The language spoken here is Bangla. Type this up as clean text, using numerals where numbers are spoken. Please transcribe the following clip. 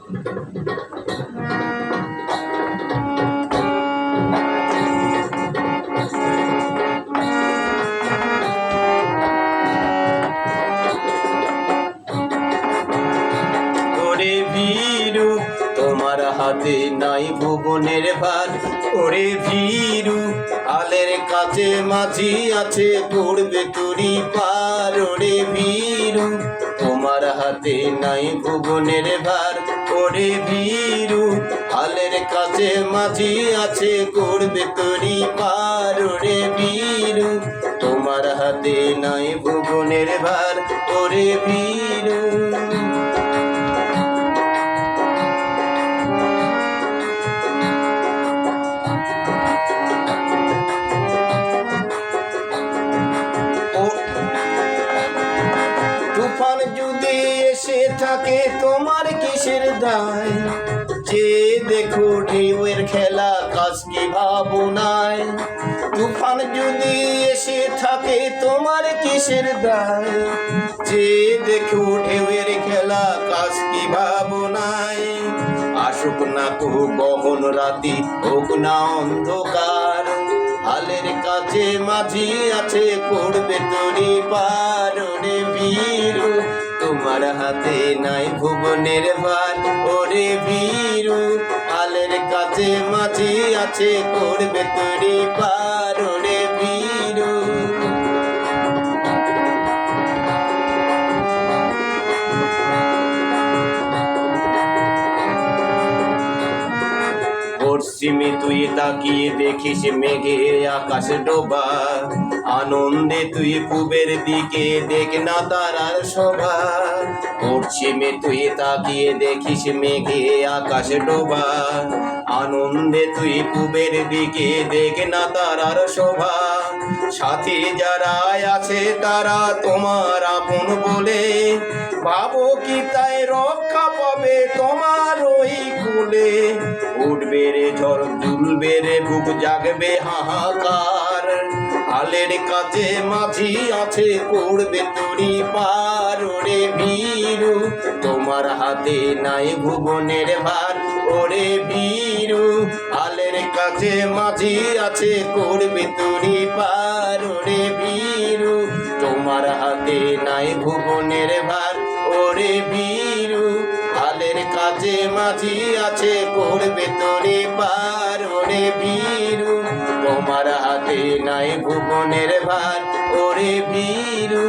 ওরে ভীরু তোমার হাতে নাই ভুবনের ভার, ওরে ভীরু আলের কাছে মাঝি আছে পড়বে তুরি পার। ওরে ভীরু তোমার হাতে নাই ভুবনের ভার, ওরে ভীরু আলের কাছে মাঝি আছে করবে তুরি পার। ওরে ভীরু তোমার হাতে নাই ভুবনের ভার, ওরে ভীরু। তুফান যদি এসে থাকে তোমার কিসের দায়, যে দেখো ঢেউয়ের খেলা কাজ কি ভাবনায়। তুফান যদি এসে থাকে তোমার কিসের দায়, যে দেখো ঢেউয়ের খেলা কাজ কি ভাবনায়। আসুক না কো গহন রাতি, হোক না অন্ধকার, আলের কাছে মাঝি আছে করবে তরি পার। ওরে ভীরু তোমার হাতে নাই ভুবনের ভার, ওরে ভীরু আলের কাছে মাঝি আছে করবে তরি পার। ওরে ভীরু। পশ্চিমে তুই তাকিয়ে দেখিস মেঘে আকাশ ডোবা, আনন্দে তুই পূবের দিকে দেখ না তারার শোভা। পশ্চিমে তুই তাকিয়ে দেখিস মেঘে আকাশ ডোবা, আনন্দে তুই পূবের দিকে দেখ না তারার শোভা। সাথী যারা আছে তারা তোমার আপন বলে, ভাবো কি তাই রক্ষা পাবে তোমার ওই কুলে। উঠবে রে ঝড় দুলবে রে বুক জাগবে হাহাকার, আলের কাছে মাঝি আছে করবে তুরি পার। ওরে ভীরু তোমার হাতে নাই ভুবনের ভার, ওরে ভীরু আলের কাছে মাঝি আছে করবে তুরি পার। ওরে ভীরু তোমার হাতে নাই ভুবনের ভার, ওরে ভীরু আলের কাছে মাঝি আছে করবে তরি পার। ওরে ভীরু তোমার হাতে নাই ভুবনের ভার, ওরে ভীরু।